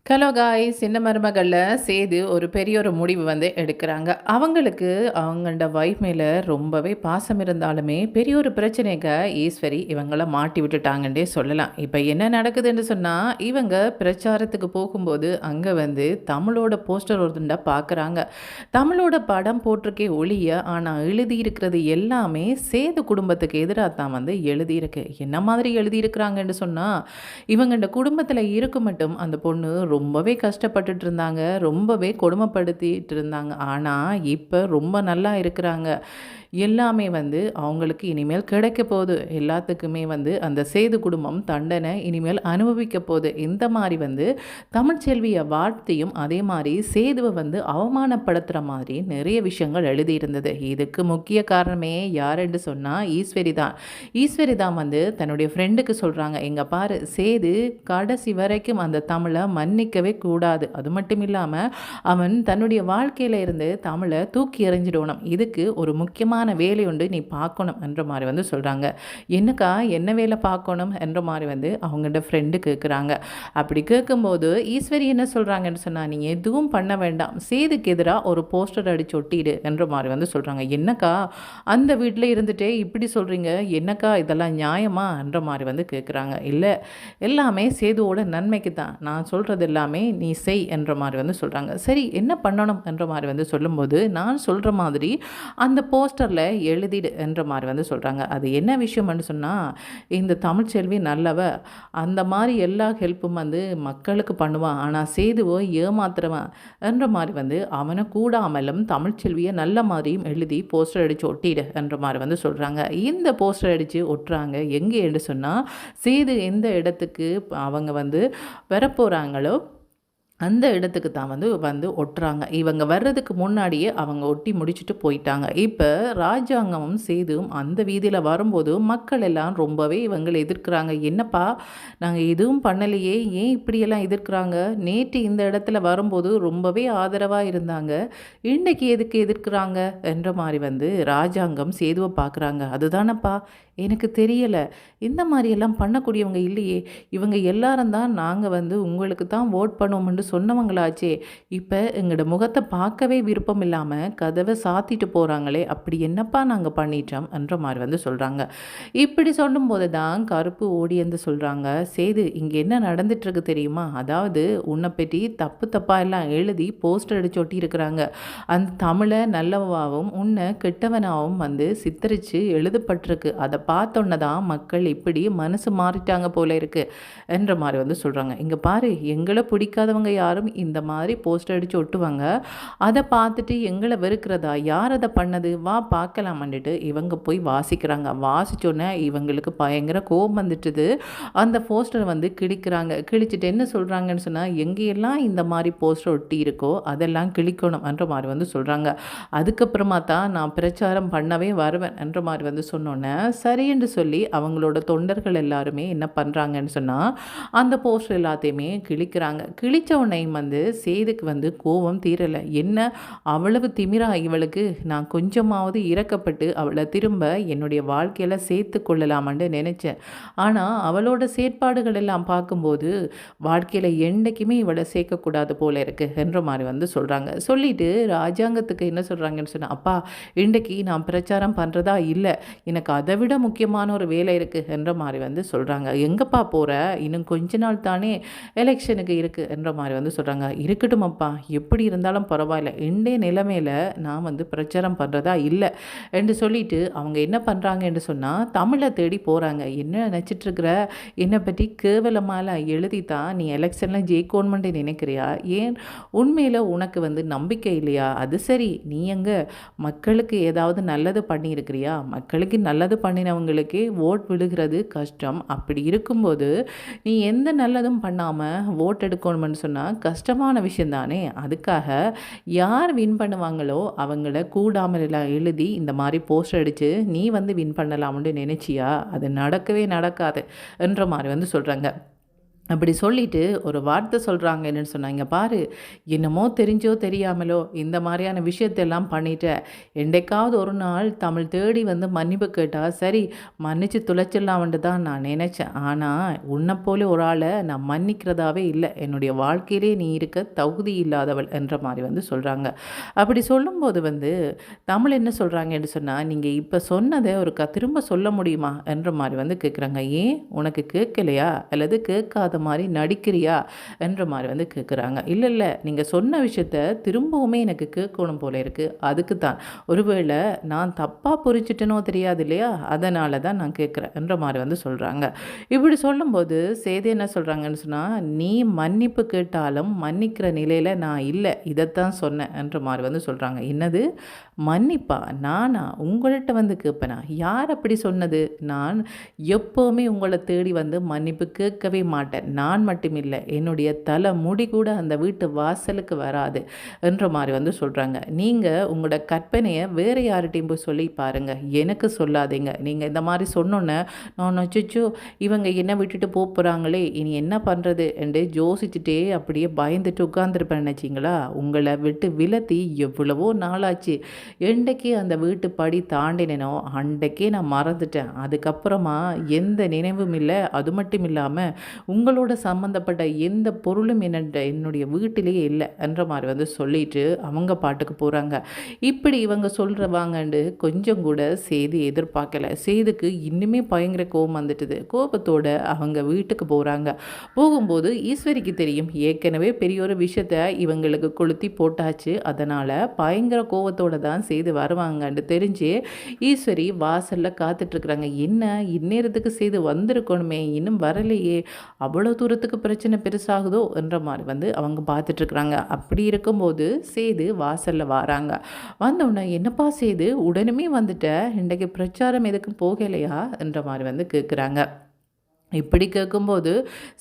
Hello guys, சின்ன மருமகளில் சேது ஒரு பெரிய ஒரு முடிவு வந்து எடுக்கிறாங்க. அவங்களுக்கு அவங்களோட வைஃப் மேலே ரொம்பவே பாசம் இருந்தாலுமே பெரிய ஒரு பிரச்சனைக்கு ஈஸ்வரி இவங்கள மாட்டி விட்டுட்டாங்கன்னே சொல்லலாம். இப்போ என்ன நடக்குதுன்னு சொன்னால், இவங்க பிரச்சாரத்துக்கு போகும்போது அங்கே வந்து தமிழோட போஸ்டர் ஒருத்தண்டா பார்க்குறாங்க. தமிழோட படம் போட்டிருக்கே ஒழிய, ஆனால் எழுதியிருக்கிறது எல்லாமே சேது குடும்பத்துக்கு எதிராக தான் வந்து எழுதியிருக்கு. என்ன மாதிரி எழுதியிருக்கிறாங்கன்னு சொன்னால், இவங்க குடும்பத்தில் இருக்க மட்டும் அந்த பொண்ணு ரொம்பவே கஷ்டப்பட்டுட்டு இருந்தாங்க. ரொம்பவே கொடுமைப்படுத்திட்டு இருந்தாங்க. ஆனா, இப்ப ரொம்ப நல்லா இருக்கிறாங்க. எல்லாமே வந்து அவங்களுக்கு இனிமேல் கிடைக்க போகுது. எல்லாத்துக்குமே வந்து அந்த சேது குடும்பம் தண்டனை இனிமேல் அனுபவிக்க போகுது. இந்த மாரி வந்து தமிழ்ச்செல்விய வாழ்த்தியும், அதே மாரி சேதுவ வந்து அவமானப்படுத்துற மாதிரி நிறைய விஷயங்கள் எழுதியிருந்தது. இதுக்கு முக்கிய காரணமே யாருன்னு சொன்னா ஈஸ்வரி தான். ஈஸ்வரி தான் வந்து தன்னுடைய ஃப்ரெண்டுக்கு சொல்றாங்க, "இங்க பாரு, சேது கடைசி வரைக்கும் அந்த தமிழ மன்னிக்கவே கூடாது. அது மட்டும் இல்லாம அவன் தன்னுடைய வாழ்க்கையில இருந்து தமிழ தூக்கி எறிஞ்சிடணும். இதுக்கு ஒரு முக்கியமான வேலை உண்டு, நீ பார்க்கணும்" என்ற மாதிரி வந்து சொல்கிறாங்க. என்னக்கா, என்ன வேலை பார்க்கணும் என்ற மாதிரி வந்து அவங்களோட ஃப்ரெண்டு கேட்குறாங்க. அப்படி கேட்கும்போது ஈஸ்வரி என்ன சொல்கிறாங்கன்னு சொன்னால், "நீ எதுவும் பண்ண வேண்டாம், சேதுக்கு எதிராக ஒரு போஸ்டர் அடிச்சு ஒட்டிடு" என்ற மாதிரி வந்து சொல்கிறாங்க. என்னக்கா, அந்த வீட்டில் இருந்துகிட்டே இப்படி சொல்கிறீங்க, என்னக்கா இதெல்லாம் நியாயமா என்ற மாதிரி வந்து கேட்குறாங்க. இல்லை, எல்லாமே சேதுவோட நன்மைக்கு தான், நான் சொல்கிறது எல்லாமே நீ செய் என்ற மாதிரி வந்து சொல்கிறாங்க. சரி, என்ன பண்ணணும் என்ற மாதிரி வந்து சொல்லும்போது, நான் சொல்கிற மாதிரி அந்த போஸ்டரில் எழுதிடு என்ற மாதிரி வந்து சொல்கிறாங்க. அது என்ன விஷயம்னு சொன்னால், இந்த தமிழ்ச்செல்வி நல்லவ, அந்த மாதிரி எல்லா ஹெல்ப்பும் வந்து மக்களுக்கு பண்ணுவான். ஆனால் சேதுவோ ஏமாத்துறவன் என்ற மாதிரி வந்து அவனை கூடாமலும் தமிழ்ச்செல்வியை நல்ல மாதிரியும் எழுதி போஸ்டர் அடித்து ஒட்டிடு என்ற மாதிரி வந்து சொல்கிறாங்க. இந்த போஸ்டர் அடித்து ஒட்டுறாங்க எங்கே என்று சொன்னால், சேது எந்த இடத்துக்கு அவங்க வந்து வரப்போகிறாங்களோ அந்த இடத்துக்கு தான் வந்து வந்து ஒட்டுறாங்க. இவங்க வர்றதுக்கு முன்னாடியே அவங்க ஒட்டி முடிச்சுட்டு போயிட்டாங்க. இப்போ ராஜாங்கமும் சேதுவும் அந்த வீதியில் வரும்போது மக்கள் எல்லாம் ரொம்பவே இவங்களை எதிர்க்கிறாங்க. என்னப்பா, நாங்கள் எதுவும் பண்ணலையே, ஏன் இப்படியெல்லாம் எதிர்க்கிறாங்க? நேற்று இந்த இடத்துல வரும்போது ரொம்பவே ஆதரவாக இருந்தாங்க, இன்றைக்கி எதுக்கு எதிர்க்கிறாங்க என்ற மாதிரி வந்து ராஜாங்கம் சேதுவை பார்க்குறாங்க. அதுதானப்பா எனக்கு தெரியலை, இந்த மாதிரியெல்லாம் பண்ணக்கூடியவங்க இல்லையே, இவங்க எல்லாரும் தான் நாங்கள் வந்து உங்களுக்கு தான் ஓட் பண்ணுவோம்னு சொன்னவங்களாச்சே, இப்போ எங்களோட முகத்தை பார்க்கவே விருப்பம் இல்லாமல் கதவை சாத்திட்டு போகிறாங்களே, அப்படி என்னப்பா நாங்கள் பண்ணிட்டோம் என்ற மாதிரி வந்து சொல்கிறாங்க. இப்படி சொல்லும்போது தான் கருப்பு ஓடி வந்து சொல்கிறாங்க, சேது இங்கே என்ன நடந்துட்டுருக்கு தெரியுமா? அதாவது உன்னை பற்றி தப்பு தப்பாக எல்லாம் எழுதி போஸ்டர் அடிச்சு ஒட்டி இருக்கிறாங்க. அந்த தமிழை நல்லவாகவும் உன்னை கெட்டவனாகவும் வந்து சித்தரித்து எழுதப்பட்டிருக்கு. அதை பார்த்தோன்னே தான் மக்கள் இப்படி மனசு மாறிட்டாங்க போல இருக்குது என்ற மாதிரி வந்து சொல்கிறாங்க. இங்கே பாரு, எங்களை பிடிக்காதவங்க யாரும் இந்த மாதிரி போஸ்டர் அடித்து ஒட்டுவாங்க. அதை பார்த்துட்டு எங்களை வெறுக்கிறதா? யார் அதை பண்ணது? வா பார்க்கலாமன்னுட்டு இவங்க போய் வாசிக்கிறாங்க. வாசித்தோன்னே இவங்களுக்கு பயங்கர கோபம் வந்துட்டுது. அந்த போஸ்டரை வந்து கிழிக்கிறாங்க. கிழிச்சிட்டு என்ன சொல்கிறாங்கன்னு சொன்னால், எங்கேயெல்லாம் இந்த மாதிரி போஸ்டர் ஒட்டி இருக்கோ அதெல்லாம் கிழிக்கணும் என்ற மாதிரி வந்து சொல்கிறாங்க. அதுக்கப்புறமா தான் நான் பிரச்சாரம் பண்ணவே வருவேன் என்ற மாதிரி வந்து சொன்னோன்னே, சரி என்று சொல்லி அவங்களோட தொண்டர்கள் எல்லாருமே என்ன பண்ணுறாங்கன்னு சொன்னால், அந்த போஸ்டர் எல்லாத்தையுமே கிழிக்கிறாங்க. கிழிச்ச உடனேயும் வந்து சேதுக்கு வந்து கோபம் தீரலை. என்ன அவ்வளவு திமிரா இவளுக்கு, நான் கொஞ்சமாவது இறக்கப்பட்டு அவளை திரும்ப என்னுடைய வாழ்க்கையில் சேர்த்து கொள்ளலாமான்னு நினச்சேன். ஆனால் அவளோட செயற்பாடுகள் எல்லாம் பார்க்கும்போது வாழ்க்கையில் என்றைக்குமே இவளை சேர்க்கக்கூடாது போல இருக்கு என்ற மாதிரி வந்து சொல்கிறாங்க. சொல்லிட்டு ராஜாங்கத்துக்கு என்ன சொல்கிறாங்கன்னு சொன்னால், அப்பா, இன்றைக்கு நான் பிரச்சாரம் பண்ணுறதா இல்லை, எனக்கு அதை விட முக்கியமான ஒரு வேலை இருக்குது என்ற மாதிரி வந்து சொல்கிறாங்க. எங்கப்பா போகிற, இன்னும் கொஞ்ச நாள் தானே எலெக்ஷனுக்கு இருக்குது என்ற மாதிரி வந்து சொல்கிறாங்க. இருக்கட்டும் அப்பா, எப்படி இருந்தாலும் பரவாயில்ல, இன்றைய நிலைமையில் நான் வந்து பிரச்சாரம் பண்ணுறதா இல்லை என்று சொல்லிட்டு அவங்க என்ன பண்ணுறாங்க என்று சொன்னால், தமிழை தேடி போகிறாங்க. என்ன நினச்சிட்ருக்கிற, என்னை பற்றி கேவலமாக எழுதி தான் நீ எலெக்ஷனில் ஜெயிக்கணுமென்று நினைக்கிறியா? ஏன் உண்மையில் உனக்கு வந்து நம்பிக்கை இல்லையா? அது சரி, நீ எங்கே மக்களுக்கு ஏதாவது நல்லது பண்ணியிருக்கிறியா? மக்களுக்கு நல்லது பண்ணினவங்களுக்கே ஓட் விழுகிறது கஷ்டம். அப்படி இருக்கும்போது நீ எந்த நல்லதும் பண்ணாமல் ஓட் எடுக்கணும்னு சொன்னால் கஷ்டமான விஷயம் தானே. அதுக்காக யார் வின் பண்ணுவாங்களோ அவங்கள கூடாமல் எல்லாம் எழுதி இந்த மாதிரி போஸ்டர் அடித்து நீ வந்து வின் பண்ணலாம்னு நினச்சியா? அது நடக்கவே நடக்காது என்ற மாதிரி வந்து சொல்கிறாங்க. அப்படி சொல்லிட்டு ஒரு வார்த்தை சொல்கிறாங்க. என்னன்னு சொன்னா, "இங்க பாரு, என்னமோ தெரிஞ்சோ தெரியாமலோ இந்த மாதிரியான விஷயத்தெல்லாம் பண்ணிட்ட. என்றைக்காவது ஒரு நாள் தமிழ் தேடி வந்து மன்னிப்பு கேட்டா, சரி மன்னிச்சு தொலைச்சிடலாம்ன்ட்டு தான் நான் நினச்சேன். ஆனால் உன்னை போல ஒரு ஆளை நான் மன்னிக்கிறதாவே இல்லை. என்னுடைய வாழ்க்கையிலே நீ இருக்க தகுதி இல்லாதவள்" என்ற மாதிரி வந்து சொல்கிறாங்க. அப்படி சொல்லும்போது வந்து தமிழ் என்ன சொல்கிறாங்கன்னு சொன்னால், "நீங்கள் இப்போ சொன்னதை திரும்ப சொல்ல முடியுமா?" என்ற மாதிரி வந்து கேட்குறாங்க. "ஏன் உனக்கு கேட்கலையா? அல்லது கேட்காத மாதிரி நடிக்கிறியா?" என்ற மாதிரி வந்து கேட்குறாங்க. "இல்லை இல்லை, நீங்கள் சொன்ன விஷயத்த திரும்பவுமே எனக்கு கேட்கணும் போல இருக்குது. அதுக்கு தான் ஒருவேளை நான் தப்பாக புரிஞ்சிட்டனோ தெரியாது இல்லையா, அதனால தான் நான் கேட்குறேன்" என்ற மாதிரி வந்து சொல்கிறாங்க. இப்படி சொல்லும்போது சேது என்ன சொல்கிறாங்கன்னு சொன்னால், "நீ மன்னிப்பு கேட்டாலும் மன்னிக்கிற நிலையில் நான் இல்லை, இதைத்தான் சொன்னேன்" என்ற மாதிரி வந்து சொல்கிறாங்க. "என்னது மன்னிப்பா? நானா உங்கள்கிட்ட வந்து கேட்பேனா? யார் அப்படி சொன்னது? நான் எப்போவுமே உங்களை தேடி வந்து மன்னிப்பு கேட்கவே மாட்டேன். நான் மட்டுமில்லை, என்னுடைய தலை முடி கூட அந்த வீட்டு வாசலுக்கு வராது" என்ற மாதிரி வந்து சொல்கிறாங்க. "நீங்கள் உங்களோட கற்பனையை வேறு யார்கிட்டையும் போய் சொல்லி பாருங்கள், எனக்கு சொல்லாதீங்க. நீங்கள் இந்த மாதிரி சொன்னோன்னே நான் அச்சச்சோ இவங்க என்ன விட்டுட்டு போகிறாங்களே, இனி என்ன பண்ணுறது என்று யோசிச்சுட்டே அப்படியே பயந்துட்டு உட்காந்துருப்பேன் நினச்சிங்களா? உங்களை விட்டு விலத்தி எவ்வளவோ நாளாச்சு. என்றைக்கு அந்த வீட்டு படி தாண்டினேனோ அன்றைக்கே நான் மறந்துட்டேன். அதுக்கப்புறமா எந்த நினைவும் இல்லை. அது மட்டும் இல்லாமல் உங்களோட சம்மந்தப்பட்ட எந்த பொருளும் என்னுடைய வீட்டிலேயே இல்லை" என்ற மாதிரி வந்து சொல்லிட்டு அவங்க பாட்டுக்கு போகிறாங்க. இப்படி இவங்க சொல்கிறவாங்கன்னு கொஞ்சம் கூட சேது எதிர்பார்க்கல. சேதுக்கு இன்னுமே பயங்கர கோபம் வந்துட்டுது. கோபத்தோட அவங்க வீட்டுக்கு போகிறாங்க. போகும்போது ஈஸ்வரிக்கு தெரியும், ஏற்கனவே பெரிய ஒரு விஷயத்த இவங்களுக்கு கொளுத்தி போட்டாச்சு. அதனால் பயங்கர கோபத்தோடு தான் சேது வருவாங்கன்னு தெரிஞ்சு ஈஸ்வரி வாசலில் காத்துட்ருக்குறாங்க. என்ன இந்நேரத்துக்கு சேது வந்திருக்கணுமே, இன்னும் வரலையே, அவ்வளோ தூரத்துக்கு பிரச்சனை பெருசாகுதோ என்ற மாதிரி வந்து அவங்க பார்த்துட்ருக்குறாங்க. அப்படி இருக்கும்போது சேது வாசலில் வராங்க. வந்தோடனே, "என்னப்பா சேது உடனுமே வந்துட்ட, இன்றைக்கு பிரச்சாரம் எதுக்கும் போகலையா?" என்ற மாதிரி வந்து கேட்குறாங்க. இப்படி கேட்கும்போது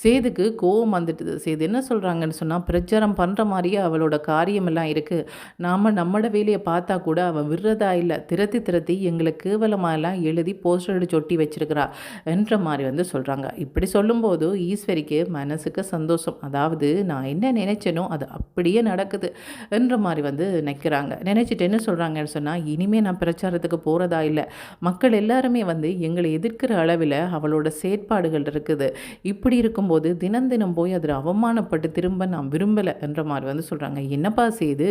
சேதுக்கு கோவம் வந்துட்டுது. சேது என்ன சொல்கிறாங்கன்னு சொன்னால், பிரச்சாரம் பண்ணுற மாதிரியே அவளோட காரியமெல்லாம் இருக்குது. நாம் நம்மளோட வேலையை பார்த்தா கூட அவள் விடுறதா இல்லை. திரத்தி திரத்தி எங்களை கேவலமாகலாம் எழுதி போஸ்டர் அடிச்சு ஒட்டி வச்சிருக்கிறா என்ற மாதிரி வந்து சொல்கிறாங்க. இப்படி சொல்லும்போது ஈஸ்வரிக்கு மனசுக்கு சந்தோஷம். அதாவது நான் என்ன நினைச்சேனோ அது அப்படியே நடக்குது என்ற மாதிரி வந்து நினைக்கிறாங்க. நினச்சிட்டு என்ன சொல்கிறாங்கன்னு சொன்னால், இனிமேல் நான் பிரச்சாரத்துக்கு போகிறதா இல்லை. மக்கள் எல்லாருமே வந்து எங்களை எதிர்க்கிற அளவில் அவளோட செயற்பாடுகள் இருக்குது. இப்படி இருக்கும்போது தினம் தினம் போய் அதில் அவமானப்பட்டு திரும்ப நான் விரும்பலை என்ற மாதிரி வந்து சொல்கிறாங்க. "என்னப்பா செய்து,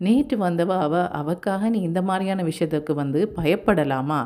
நேற்று வந்தவ அவக்காக நீ இந்த மாதிரியான விஷயத்துக்கு வந்து பயப்படலாமா?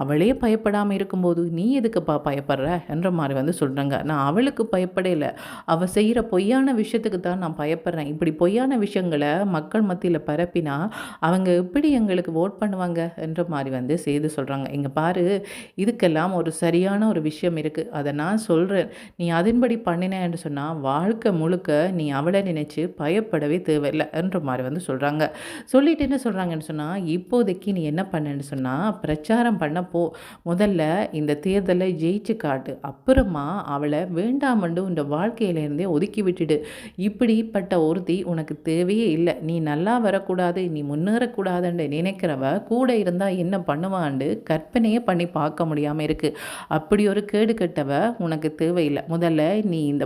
அவளே பயப்படாமல் இருக்கும்போது நீ எதுக்குப்பா பயப்படுற?" என்ற மாதிரி வந்து சொல்கிறாங்க. "நான் அவளுக்கு பயப்படலை, அவள் செய்கிற பொய்யான விஷயத்துக்கு தான் நான் பயப்படுறேன். இப்படி பொய்யான விஷயங்களை மக்கள் மத்தியில் பரப்பினா அவங்க எப்படி எங்களுக்கு ஓட் பண்ணுவாங்க?" என்ற மாதிரி வந்து செய்து சொல்கிறாங்க. "இங்கே பாரு, இதுக்கெல்லாம் ஒரு சரியான ஒரு விஷயம் இருக்குது. அதை நான் சொல்கிறேன். நீ அதன்படி பண்ணினேன்னு சொன்னால் வாழ்க்கை முழுக்க நீ அவளை நினச்சி பயப்படவே தேவையில்லை" என்ற மாதிரி வந்து சொல்கிறாங்க. சொல்லிட்டு என்ன சொல்கிறாங்கன்னு சொன்னால், "இப்போதைக்கு நீ என்ன பண்ணேன்னு சொன்னால் பிரச்சாரம் பண்ண போ. முதல்ல இந்த தேர்தலை ஜெயிச்சு காட்டு. அப்புறமா அவளை வேண்டாமண்டு உன் வாழ்க்கையிலேருந்தே ஒதுக்கி விட்டுடு. இப்படிப்பட்ட ஒருத்தி உனக்கு தேவையே இல்லை. நீ நல்லா வரக்கூடாது, நீ முன்னேறக்கூடாதுன்னு நினைக்கிறவ கூட இருந்தால் என்ன பண்ணுவான்னு கற்பனையே பண்ணி பார்க்க முடியாமல் இருக்குது. அப்படி ஒரு கேடு கெட்டவ உனக்கு தேவையில்லை. முதல்ல நீ இந்த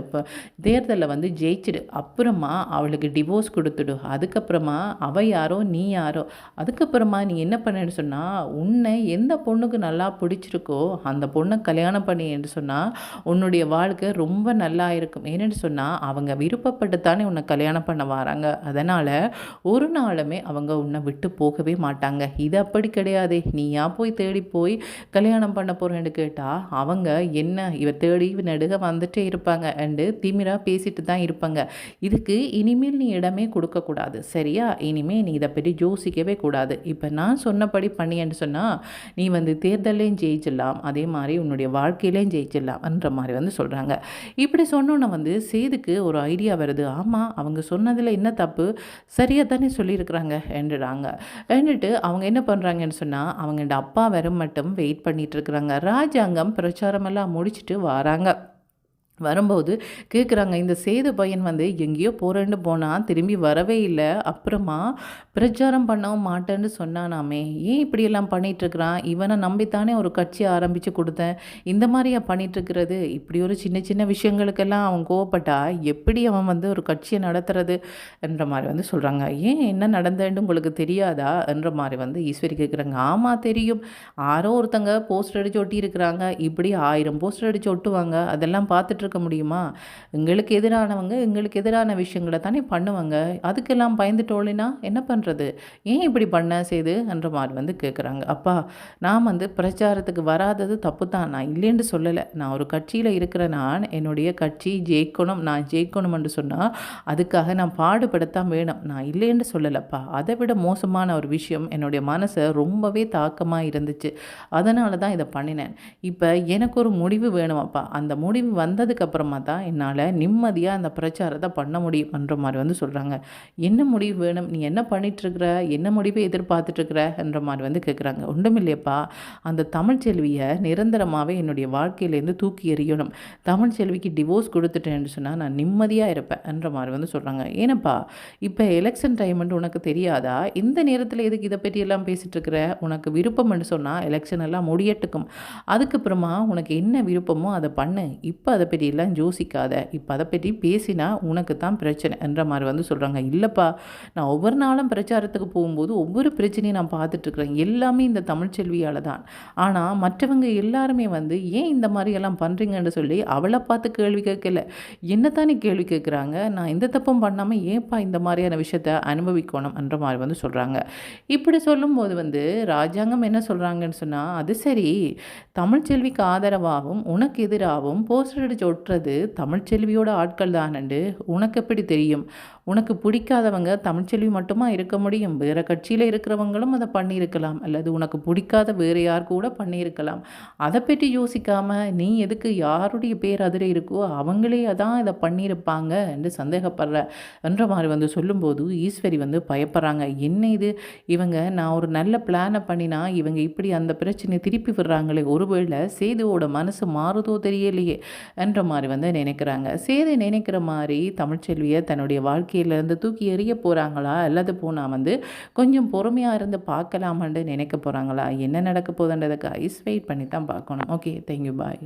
தேர்தலில் வந்து ஜெயிச்சிடு. அப்புறமா அவளுக்கு டிவோர்ஸ் கொடுத்துடு. அதுக்கப்புறமா அவள் யாரோ நீ யாரோ. அதுக்கப்புறமா நீ என்ன பண்ணேன்னு சொன்னால், உன்னை எந்த பொண்ணுக்கு நல்லா பிடிச்சிருக்கோ அந்த பொண்ணை கல்யாணம் பண்ணி என்று சொன்னால் உன்னுடைய வாழ்க்கை ரொம்ப நல்லா இருக்கும். ஏன்னு சொன்னால் அவங்க விருப்பப்பட்டு தானே உன்னை கல்யாணம் பண்ண வராங்க. அதனால் ஒரு நாளுமே அவங்க உன்னை விட்டு போகவே மாட்டாங்க. இது அப்படி கிடையாது. நீயா போய் தேடி போய் கல்யாணம் பண்ண போகிறேன்னு கேட்டால் அவங்க என்ன இவ தேடி நடுக வந்துட்டே இருப்பாங்க அண்டு திமிராக பேசிட்டு தான் இருப்பாங்க. இதுக்கு இனிமேல் நீ இடமே கொடுக்கக்கூடாது, சரியா? இனிமேல் நீ இதை பற்றி யோசிக்கவே கூடாது. இப்போ நான் சொன்னபடி பண்ணியன்னு சொன்னால் நீ வந்து தேர்தலையும் ஜெயிச்சிடலாம், அதே மாதிரி உன்னுடைய வாழ்க்கையிலையும் ஜெயிச்சிடலாம்ன்ற மாதிரி வந்து சொல்கிறாங்க. இப்படி சொன்னோன்னே வந்து சேதுக்கு ஒரு ஐடியா வருது. ஆமாம், அவங்க சொன்னதில் என்ன தப்பு, சரியாக தானே சொல்லியிருக்கிறாங்க என்றுறாங்க. என்றுட்டு அவங்க என்ன பண்ணுறாங்கன்னு சொன்னால், அவங்களோட அப்பா வரும் மட்டும் வெயிட் பண்ணிகிட்டு இருக்கிறாங்க. ராஜாங்கம் பிரச்சாரமெல்லாம் முடிச்சுட்டு வராங்க. வரும்போது கேட்குறாங்க, இந்த சேது பையன் வந்து எங்கேயோ போறேன்னு போனான், திரும்பி வரவே இல்ல. அப்புறமா பிரச்சாரம் பண்ணவும் மாட்டேன்னு சொன்னானாமே! ஏன் இப்படியெல்லாம் பண்ணிட்டுருக்கிறான்? இவன நம்பித்தானே ஒரு கட்சிய ஆரம்பிச்சு குடுத்தேன். இந்த மாரியா பண்ணிட்டுருக்கிறது? இப்படி ஒரு சின்ன சின்ன விஷயங்களுக்கெல்லாம் அவன் கோவப்பட்டா, எப்படி அவன் வந்து ஒரு கட்சிய நடத்துறது? என்ற மாரி வந்து சொல்றாங்க. ஏன் என்ன நடந்ததுன்னு உங்களுக்கு தெரியாதா? என்ற மாரி வந்து ஈஸ்வரி கேட்குறாங்க. ஆமா தெரியும். யாரோ ஒருத்தங்க போஸ்டர் அடிச்சு ஒட்டியிருக்கிறாங்க. இப்படி 1000 போஸ்டர் அடிச்சு ஒட்டுவாங்க. அதெல்லாம் பார்த்துட்டு இருக்க முடியுமா? எங்களுக்கு எதிரானவங்க, எங்களுக்கு எதிரான விஷயங்கள தானே பண்ணுவாங்க. அதுக்கெல்லாம் பயந்துட்டோளினா என்ன பண்றது? ஏன் இப்படி பண்ண சேது? என்ற மாரி வந்து கேட்குறாங்க. அப்பா, நான் வந்து பிரச்சாரத்துக்கு வராதது தப்பு தான். நான் இல்லைன்னு சொல்லல. நான் ஒரு கட்சியில இருக்கிற நான், என்னுடைய கட்சி ஜெயிக்கணும், நான் ஜெயிக்கணும் என்று சொன்னா, அதுக்காக நான் பாடுபடத்தான் வேணும். நான் இல்லைன்னு சொல்லலப்பா. அதை விட மோசமான ஒரு விஷயம் என்னுடைய மனச ரொம்பவே தாக்கமா இருந்துச்சு. அதனால தான் இத பண்ணினேன். இப்ப எனக்கு ஒரு முடிவு வேணும் அப்பா. அந்த முடிவு வந்ததுக்கு அப்புறமா தான் என்னால நிம்மதியா அந்த பிரச்சாரத்த பண்ண முடியும்ன்ற மாரி வந்து சொல்றாங்க. என்ன முடிவு வேணும்? நீ என்ன பண்ணிட்டுருக்கிற? என்ன முடிவை எதிர்பார்த்துட்டுருக்கிற? என்ற மாரி வந்து கேட்குறாங்க. ஒன்றுமில்லையப்பா, அந்த தமிழ்ச்செல்விய நிரந்தரமாவே என்னுடைய வாழ்க்கையிலேருந்து தூக்கி எறியணும். தமிழ்ச்செல்விக்கு டிவோர்ஸ் குடுத்துட்டேன்னு சொன்னா, நான் நிம்மதியா இருப்பேன் என்ற மாரி வந்து சொல்றாங்க. ஏனப்பா, இப்ப எலக்ஷன் டைம்ன்ட்டு உனக்கு தெரியாதா? இந்த நேரத்தில எதுக்கு இத பற்றியெல்லாம் பேசிட்டுருக்கிற? உனக்கு விருப்பம்ன்னு சொன்னா எலக்ஷன் எல்லாம் முடியட்டுக்கும். அதுக்கப்புறமா உனக்கு என்ன விருப்பமோ அத பண்ணு. இப்ப அத பற்றிலாம் யோசிக்காத. இப்ப அத பற்றி பேசினா உனக்கு தான் பிரச்சனை என்ற மாரி வந்து சொல்றாங்க. இல்லப்பா, நான் ஒவ்வொரு நாளும் பிரச்சாரத்துக்கு போகும்போது ஒவ்வொரு பிரச்சனையும் நான் பார்த்துட்டுருக்கிறேன். எல்லாமே இந்த தமிழ்ச்செல்வியால தான். ஆனா மற்றவங்க எல்லாருமே வந்து ஏன் இந்த மாரியெல்லாம் பண்றீங்கன்னு சொல்லி அவள பார்த்து கேள்வி கேட்கல. என்ன தானே கேள்வி கேட்குறாங்க. நான் எந்த தப்பும் பண்ணாம ஏன்பா இந்த மாரியான விஷயத்த அனுபவிக்கணும் என்ற மாரி வந்து சொல்றாங்க. இப்படி சொல்லும்போது வந்து ராஜாங்கம் என்ன சொல்றாங்கன்னு சொன்னா, அது சரி, தமிழ்ச்செல்விக்கு ஆதரவாகவும் உனக்கு எதிராகவும் போஸ்டர் அடிச்சு ஒட்டுறது தமிழ்ச்செல்வியோட ஆட்கள் தானண்டு உனக்கு எப்படி தெரியும்? உனக்கு பிடிக்காதவங்க தமிழ்ச்செல்வி மட்டுமா இருக்க முடியும்? வேற கட்சியில இருக்கிறவங்களும் அத பண்ணியிருக்கலாம். அல்லது உனக்கு பிடிக்காத வேற யார் கூட பண்ணியிருக்கலாம். அத பற்றி யோசிக்காம நீ எதுக்கு யாருடைய பேர் அதில இருக்கோ அவங்களே அதான் இத பண்ணியிருப்பாங்க என்று சந்தேகப்படுற என்ற மாரி வந்து சொல்லும்போது ஈஸ்வரி வந்து பயப்படுறாங்க. என்ன இது? இவங்க நான் ஒரு நல்ல பிளான பண்ணினா இவங்க இப்படி அந்த பிரச்சனைய திருப்பி விடுறாங்களே! ஒருவேளை சேதுவோட மனசு மாறுதோ தெரியலையே! என்ற மாரி வந்து நினைக்கிறாங்க. சேது நினைக்கிற மாரி தமிழ்ச்செல்விய தன்னுடைய வாழ்க்கையிலேருந்து தூக்கி எறிய போறாங்களா? அல்லது போனா வந்து கொஞ்சம் பொறுமையா இருந்து பார்க்கலாமான்னு நினைக்க போறாங்களா? என்ன நடக்க போதுன்றதுக்கு ஐஸ் வெயிட் பண்ணி தான் பார்க்கணும். ஓகே. Thank you. பாய்.